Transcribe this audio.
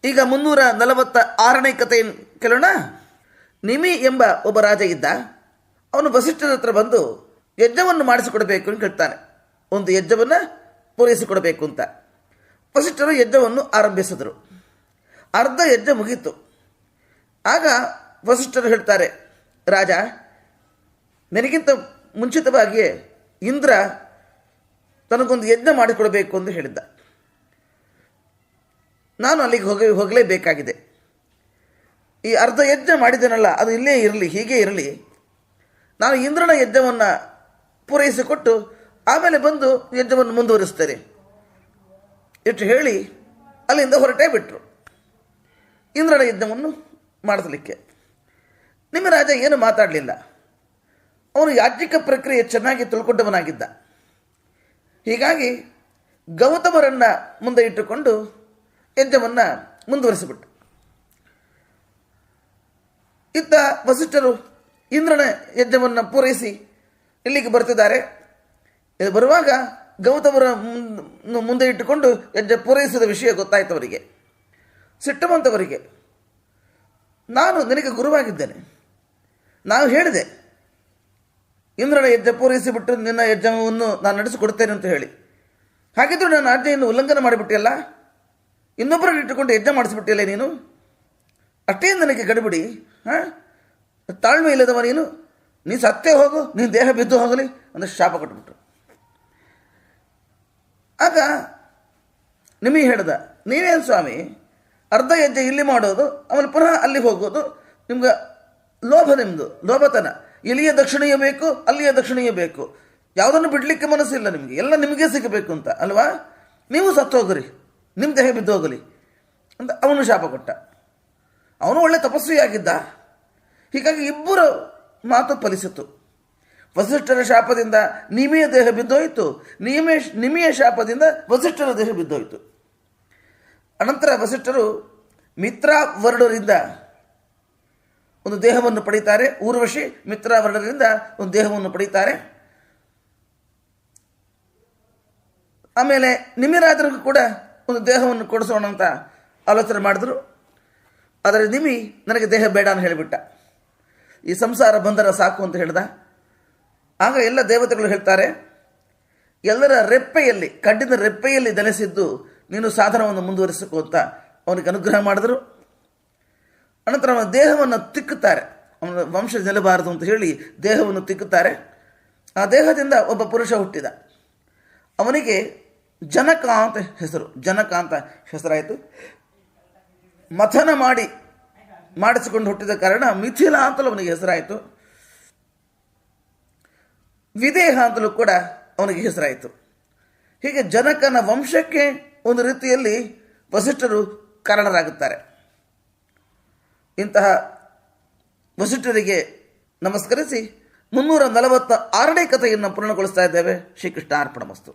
ಈಗ 346ನೇ ಕಥೆಯನ್ನು ಕೇಳೋಣ. ನಿಮಿ ಎಂಬ ಒಬ್ಬ ರಾಜ ಇದ್ದ. ಅವನು ವಸಿಷ್ಠರ ಹತ್ರ ಬಂದು ಯಜ್ಞವನ್ನು ಮಾಡಿಸಿಕೊಡಬೇಕು ಅಂತ ಕೇಳ್ತಾನೆ. ಒಂದು ಯಜ್ಞವನ್ನು ಪೂರೈಸಿಕೊಡಬೇಕು ಅಂತ. ವಸಿಷ್ಠರು ಯಜ್ಞವನ್ನು ಆರಂಭಿಸಿದರು. ಅರ್ಧ ಯಜ್ಞ ಮುಗೀತು. ಆಗ ವಸಿಷ್ಠರು ಹೇಳ್ತಾರೆ, ರಾಜ, ನನಗಿಂತ ಮುಂಚಿತವಾಗಿಯೇ ಇಂದ್ರ ತನಗೊಂದು ಯಜ್ಞ ಮಾಡಿಕೊಡಬೇಕು ಎಂದು ಹೇಳಿದ್ದ. ನಾನು ಅಲ್ಲಿಗೆ ಹೋಗಲೇಬೇಕಾಗಿದೆ. ಈ ಅರ್ಧ ಯಜ್ಞ ಮಾಡಿದ್ದೇನಲ್ಲ, ಅದು ಇಲ್ಲೇ ಇರಲಿ, ಹೀಗೆ ಇರಲಿ. ನಾನು ಇಂದ್ರನ ಯಜ್ಞವನ್ನು ಪೂರೈಸಿಕೊಟ್ಟು ಆಮೇಲೆ ಬಂದು ಯಜ್ಞವನ್ನು ಮುಂದುವರಿಸ್ತೇನೆ ಇಷ್ಟು ಹೇಳಿ ಅಲ್ಲಿಂದ ಹೊರಟೇ ಬಿಟ್ಟರು ಇಂದ್ರನ ಯಜ್ಞವನ್ನು ಮಾಡಿಸಲಿಕ್ಕೆ. ನಿಮ್ಮ ರಾಜ ಏನು ಮಾತಾಡಲಿಲ್ಲ. ಅವನು ಯಾಜ್ಞಿಕ ಪ್ರಕ್ರಿಯೆ ಚೆನ್ನಾಗಿ ತಿಳ್ಕೊಂಡವನಾಗಿದ್ದ. ಹೀಗಾಗಿ ಗೌತಮರನ್ನು ಮುಂದೆ ಇಟ್ಟುಕೊಂಡು ಯಜ್ಞವನ್ನು ಮುಂದುವರಿಸಿಬಿಟ್ಟು, ಇತ್ತ ವಸಿಷ್ಠರು ಇಂದ್ರನ ಯಜ್ಞವನ್ನು ಪೂರೈಸಿ ಇಲ್ಲಿಗೆ ಬರ್ತಿದ್ದಾರೆ. ಬರುವಾಗ ಗೌತಮರ ಮುಂದೆ ಇಟ್ಟುಕೊಂಡು ಯಜ್ಞ ಪೂರೈಸಿದ ವಿಷಯ ಗೊತ್ತಾಯ್ತು ಅವರಿಗೆ. ಸಿಟ್ಟುವಂತವರಿಗೆ, ನಾನು ನಿನಗೆ ಗುರುವಾಗಿದ್ದೇನೆ, ನಾವು ಹೇಳಿದೆ ಇಂದ್ರನ ಯಜ್ಞ ಪೂರೈಸಿಬಿಟ್ಟು ನಿನ್ನ ಯಜ್ಞವನ್ನು ನಾನು ನಡೆಸಿಕೊಡ್ತೇನೆ ಅಂತ ಹೇಳಿ. ಹಾಗಿದ್ದರೂ ನನ್ನ ಆಜ್ಞೆಯನ್ನು ಉಲ್ಲಂಘನೆ ಮಾಡಿಬಿಟ್ಟಿಯಲ್ಲ, ಇನ್ನೊಬ್ಬರನ್ನು ಇಟ್ಟುಕೊಂಡು ಯಜ್ಞ ಮಾಡಿಸಿಬಿಟ್ಟಿಯಲ್ಲ ನೀನು, ಅಷ್ಟೇ ನನಗೆ ಗಡಿಬಿಡಿ. ತಾಳ್ಮೆ ಇಲ್ಲದವ ನೀನು ಸತ್ತೇ ಹೋಗು, ನೀನು ದೇಹ ಬಿದ್ದು ಹೋಗಲಿ ಅಂದರೆ ಶಾಪ ಕೊಟ್ಬಿಟ್ರು. ಆಗ ನಿಮಗೆ ಹೇಳ್ದ, ನೀವೇನು ಸ್ವಾಮಿ ಅರ್ಧ ಹೆಜ್ಜೆ ಇಲ್ಲಿ ಮಾಡೋದು, ಆಮೇಲೆ ಪುನಃ ಅಲ್ಲಿ ಹೋಗೋದು, ನಿಮ್ಗೆ ನಿಮ್ಮದು ಲೋಭತನ. ಇಲ್ಲಿಯ ದಕ್ಷಿಣೀಯ ಬೇಕು, ಅಲ್ಲಿಯ ದಕ್ಷಿಣೀಯ ಬೇಕು, ಯಾವುದನ್ನು ಬಿಡಲಿಕ್ಕೆ ಮನಸ್ಸಿಲ್ಲ ನಿಮಗೆ, ಎಲ್ಲ ನಿಮಗೆ ಸಿಗಬೇಕು ಅಂತ ಅಲ್ವಾ? ನೀವು ಸತ್ತು ಹೋಗ್ರಿ, ನಿಮ್ಮ ದೇಹ ಬಿದ್ದು ಹೋಗಲಿ ಅಂತ ಅವನು ಶಾಪ ಕೊಟ್ಟ. ಅವನು ಒಳ್ಳೆ ತಪಸ್ವಿಯಾಗಿದ್ದ. ಹೀಗಾಗಿ ಇಬ್ಬರು ಮಾತು ಫಲಿಸಿತು. ವಸಿಷ್ಠರ ಶಾಪದಿಂದ ನಿಮಿಯ ದೇಹ ಬಿದ್ದೋಯಿತು, ನಿಮಿಯ ಶಾಪದಿಂದ ವಸಿಷ್ಠರ ದೇಹ ಬಿದ್ದೋಯಿತು. ಅನಂತರ ವಸಿಷ್ಠರು ಮಿತ್ರಾವರ್ಣರಿಂದ ಒಂದು ದೇಹವನ್ನು ಪಡೀತಾರೆ. ಊರ್ವಶಿ ಮಿತ್ರಾವರ್ಣರಿಂದ ಒಂದು ದೇಹವನ್ನು ಪಡೀತಾರೆ. ಆಮೇಲೆ ನಿಮಿರಾಜರಿಗೂ ಕೂಡ ಒಂದು ದೇಹವನ್ನು ಕೊಡಿಸೋಣ ಅಂತ ಆಲೋಚನೆ ಮಾಡಿದ್ರು. ಆದರೆ ನಿಮಿ ನನಗೆ ದೇಹ ಬೇಡ ಅಂತ ಹೇಳಿಬಿಟ್ಟ. ಈ ಸಂಸಾರ ಬಂಧನ ಸಾಕು ಅಂತ ಹೇಳ್ದ. ಆಗ ಎಲ್ಲ ದೇವತೆಗಳು ಹೇಳ್ತಾರೆ, ಎಲ್ಲರ ರೆಪ್ಪೆಯಲ್ಲಿ, ಕಡ್ಡಿನ ರೆಪ್ಪೆಯಲ್ಲಿ ನೆಲೆಸಿದ್ದು ನೀನು ಸಾಧನವನ್ನು ಮುಂದುವರಿಸಬೇಕು ಅಂತ ಅವನಿಗೆ ಅನುಗ್ರಹ ಮಾಡಿದ್ರು. ಅನಂತರ ಅವನ ದೇಹವನ್ನು ತಿಕ್ಕುತ್ತಾರೆ. ಅವನ ವಂಶ ನಿಲ್ಲಬಾರದು ಅಂತ ಹೇಳಿ ದೇಹವನ್ನು ತಿಕ್ಕುತ್ತಾರೆ. ಆ ದೇಹದಿಂದ ಒಬ್ಬ ಪುರುಷ ಹುಟ್ಟಿದ. ಅವನಿಗೆ ಜನಕ ಅಂತ ಹೆಸರು. ಜನಕ ಅಂತ ಹೆಸರಾಯಿತು. ಮಥನ ಮಾಡಿಸಿಕೊಂಡು ಹುಟ್ಟಿದ ಕಾರಣ ಮಿಥಿಲ ಅಂತಲೂ ಅವನಿಗೆ ಹೆಸರಾಯಿತು. ವಿದೇಹ ಅಂತಲೂ ಕೂಡ ಅವನಿಗೆ ಹೆಸರಾಯಿತು. ಹೀಗೆ ಜನಕನ ವಂಶಕ್ಕೆ ಒಂದು ರೀತಿಯಲ್ಲಿ ವಸಿಷ್ಠರು ಕಾರಣರಾಗುತ್ತಾರೆ. ಇಂತಹ ವಸಿಷ್ಠರಿಗೆ ನಮಸ್ಕರಿಸಿ 346ನೇ ಕಥೆಯನ್ನು ಪೂರ್ಣಗೊಳಿಸ್ತಾ ಇದ್ದೇವೆ. ಶ್ರೀಕೃಷ್ಣ ಅರ್ಪಣಮಸ್ತು.